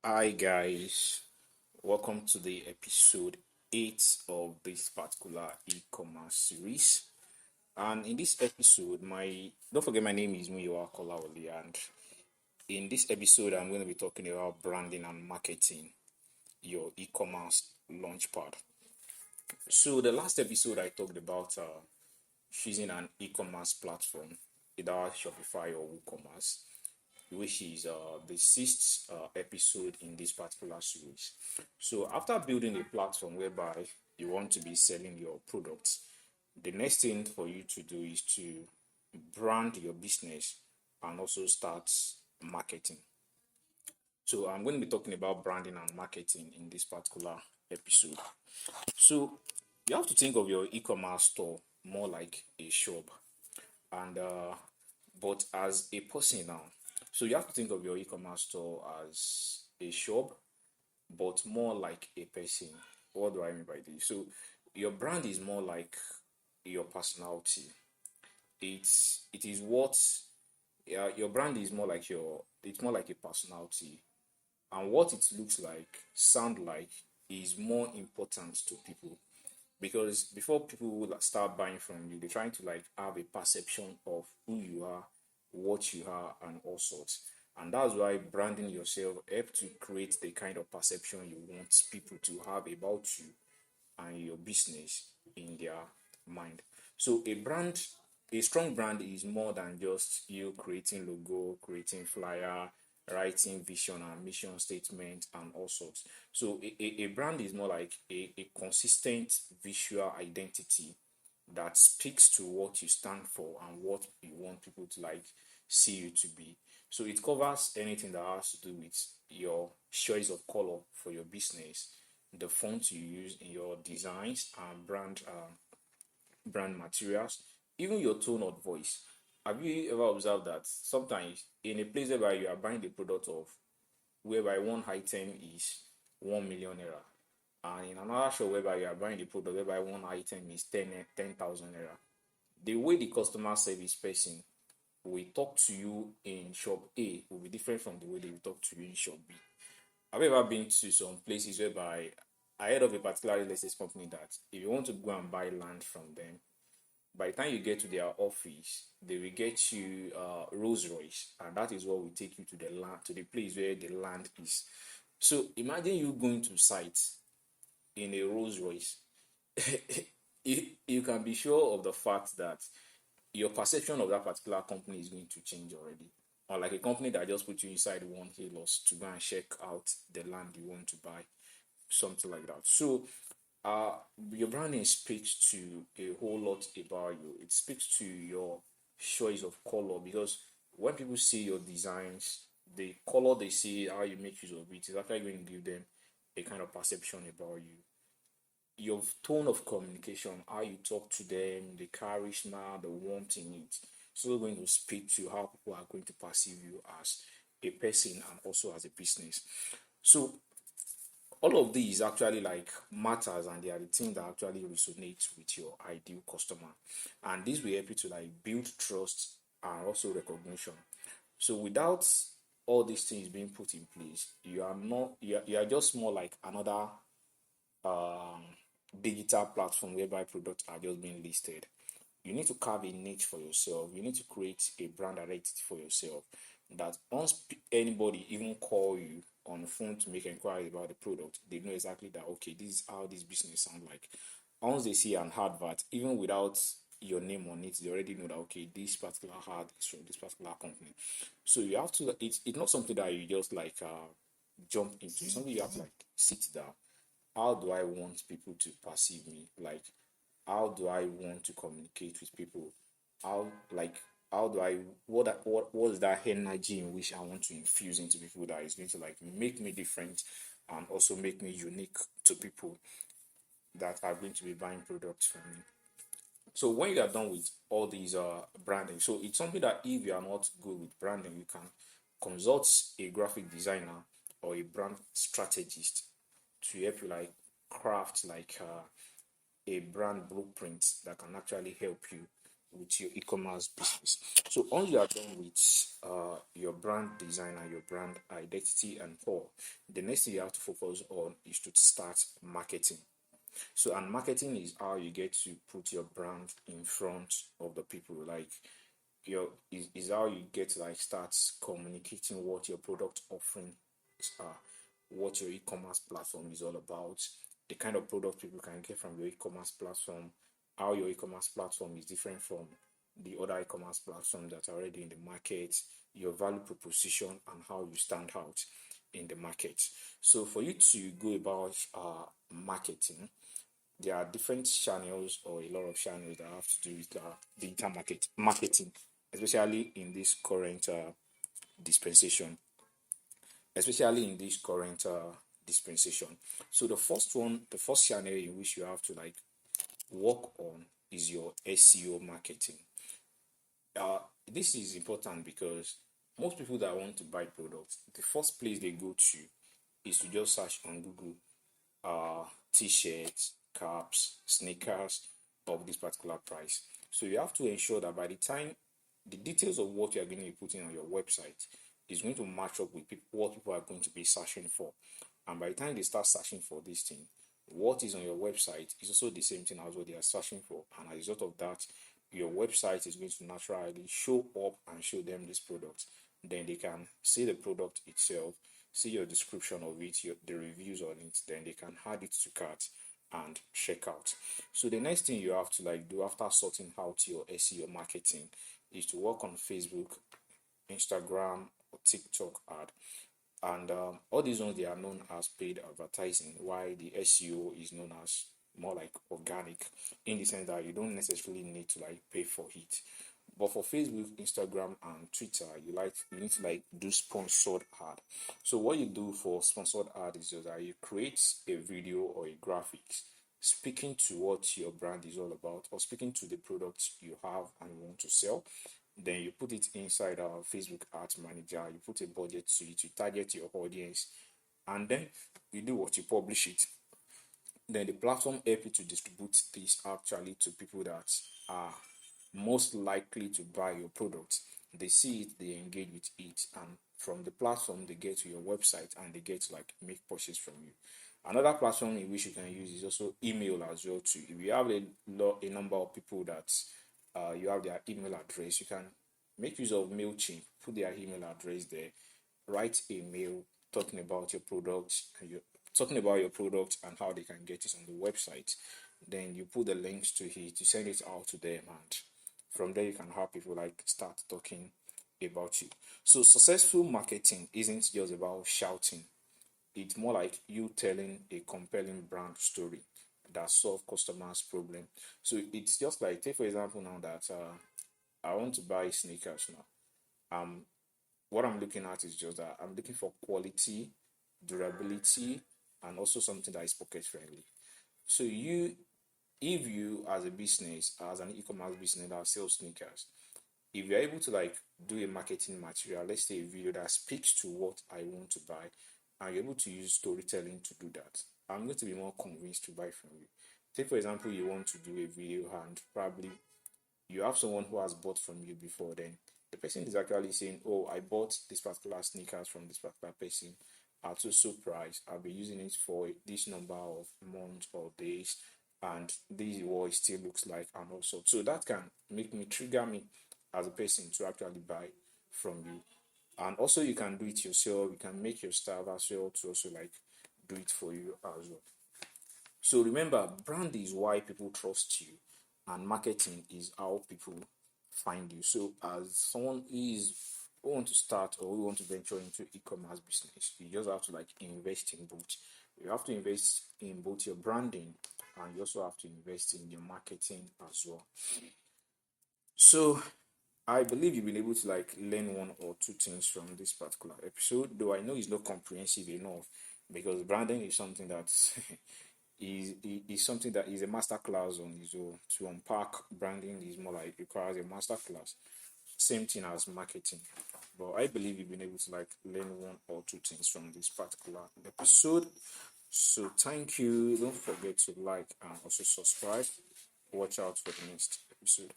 Hi guys, welcome to the episode 8 of this particular e-commerce series. And in this episode, my don't forget my name is Muyiwa Kolawole, and in this episode I'm going to be talking about branding and marketing your e-commerce launchpad. So the last episode I talked about choosing an e-commerce platform, either Shopify or WooCommerce, which is the sixth episode in this particular series. So, after building a platform whereby you want to be selling your products, the next thing for you to do is to brand your business and also start marketing. So, I'm going to be talking about branding and marketing in this particular episode. So, you have to think of your e-commerce store more like a shop, and but as a person now. So you have to think of your e-commerce store as a shop, but more like a person. What do I mean by this? So your brand is more like your personality. It is what your brand is more like it's more like a personality, and what it looks like, sound like, is more important to people, because before people will start buying from you, they're trying to like have a perception of who you are, what you are, and all sorts. And that's why branding yourself helps to create the kind of perception you want people to have about you and your business in their mind. So a strong brand is more than just you creating logo, creating flyer, writing vision and mission statement and all sorts. So a brand is more like a consistent visual identity that speaks to what you stand for and what you want people to like see you to be. So it covers anything that has to do with your choice of color for your business, the font you use in your designs and brand materials, even your tone of voice. Have you ever observed that sometimes in a place where you are buying the product of, whereby one item is 1 million naira, and in another shop whereby you are buying the product whereby one item is 10,000 naira, the way the customer service person will talk to you in shop A will be different from the way they will talk to you in shop B. Have you ever been to some places whereby I heard of a particular real estate company that if you want to go and buy land from them, by the time you get to their office, they will get you Rolls Royce, and that is what will take you to the land, to the place where the land is. So imagine you going to site in a Rolls Royce. You can be sure of the fact that your perception of that particular company is going to change already. Or like a company that just put you inside one halos to go and check out the land you want to buy, something like that. So uh your branding speaks to a whole lot about you. It speaks to your choice of color, because when people see your designs, the color they see, how you make use of it, is actually going to give them a kind of perception about you. Your tone of communication, how you talk to them, the charisma, the warmth in it, so going to speak to how people are going to perceive you as a person and also as a business. So all of these actually like matters, and they are the things that actually resonate with your ideal customer, and this will help you to like build trust and also recognition. So without all these things being put in place, you are just more like another um digital platform whereby products are just being listed. You need to carve a niche for yourself. You need to create a brand identity for yourself, that once anybody even call you on the phone to make inquiry about the product, they know exactly that, okay, this is how this business sound like. Once they see an advert, even without your name on it, they already know that, okay, this particular ad is from this particular company. So you have to, it's not something that you just like jump into. It's something you have to like sit down. How do I want people to perceive me? Like, how do I want to communicate with people? How like how do I what is that energy in which I want to infuse into people that is going to like make me different and also make me unique to people that are going to be buying products from me. So when you are done with all these branding, so it's something that if you are not good with branding, you can consult a graphic designer or a brand strategist to help you like craft like a brand blueprint that can actually help you with your e-commerce business. So once you are done with your brand design and your brand identity and all, the next thing you have to focus on is to start marketing. So, and marketing is how you get to put your brand in front of the people. Like is how you get to like start communicating what your product offerings are, what your e-commerce platform is all about, the kind of product people can get from your e-commerce platform, how your e-commerce platform is different from the other e-commerce platforms that are already in the market, your value proposition, and how you stand out in the market. So for you to go about marketing, there are different channels or a lot of channels that have to do with digital marketing, especially in this current dispensation. Especially in this current dispensation. So the first channel in which you have to like work on is your SEO marketing. This is important because most people that want to buy products, the first place they go to is to just search on Google t-shirts, caps, sneakers of this particular price. So you have to ensure that by the time the details of what you are going to be putting on your website is going to match up with what people are going to be searching for. And by the time they start searching for this thing, what is on your website is also the same thing as what they are searching for. And as a result of that, your website is going to naturally show up and show them this product. Then they can see the product itself, see your description of it, the reviews on it, then they can add it to cart and check out. So the next thing you have to like do after sorting out your SEO marketing is to work on Facebook, Instagram, or TikTok ad. And all these ones, they are known as paid advertising, while the SEO is known as more like organic, in the sense that you don't necessarily need to like pay for it. But for Facebook, Instagram, and Twitter, you need to like do sponsored ad. So what you do for sponsored ad is just that you create a video or a graphics speaking to what your brand is all about, or speaking to the products you have and you want to sell. Then you put it inside our Facebook Ads Manager, you put a budget to it, you target your audience, and then you do what, you publish it. Then the platform help you to distribute this actually to people that are most likely to buy your product. They see it, they engage with it, and from the platform they get to your website and they get to like make purchase from you. Another platform in which you can use is also email as well too. If you have a number of people that you have their email address, you can make use of MailChimp, put their email address there, write a mail talking about your product and how they can get it on the website. Then you put the links to it, you send it out to them, and from there you can have people like start talking about you. So successful marketing isn't just about shouting. It's more like you telling a compelling brand story that solve customers' problem. So it's just like, take for example now that I want to buy sneakers now. What I'm looking at is just that I'm looking for quality, durability, and also something that is pocket friendly. So if you as a business, as an e-commerce business that sells sneakers, if you're able to like do a marketing material, let's say a video that speaks to what I want to buy, and you're able to use storytelling to do that, I'm going to be more convinced to buy from you. Take for example, you want to do a video and probably you have someone who has bought from you before, then the person is actually saying, oh, I bought this particular sneakers from this particular person at so price. I'll be using it for this number of months or days, and this is what it still looks like, and also so that can make me trigger me as a person to actually buy from you. And also you can do it yourself, you can make your style as well to also like do it for you as well. So remember, brand is why people trust you, and marketing is how people find you. So as someone who want to start or who want to venture into e-commerce business, you just have to like invest in both. You have to invest in both your branding, and you also have to invest in your marketing as well. So I believe you've been able to like learn one or two things from this particular episode, though I know it's not comprehensive enough, because branding is something that is something that is a master class on its own. To unpack branding is more like requires a master class. Same thing as marketing. But I believe you've been able to like learn one or two things from this particular episode. So thank you. Don't forget to like and also subscribe. Watch out for the next episode.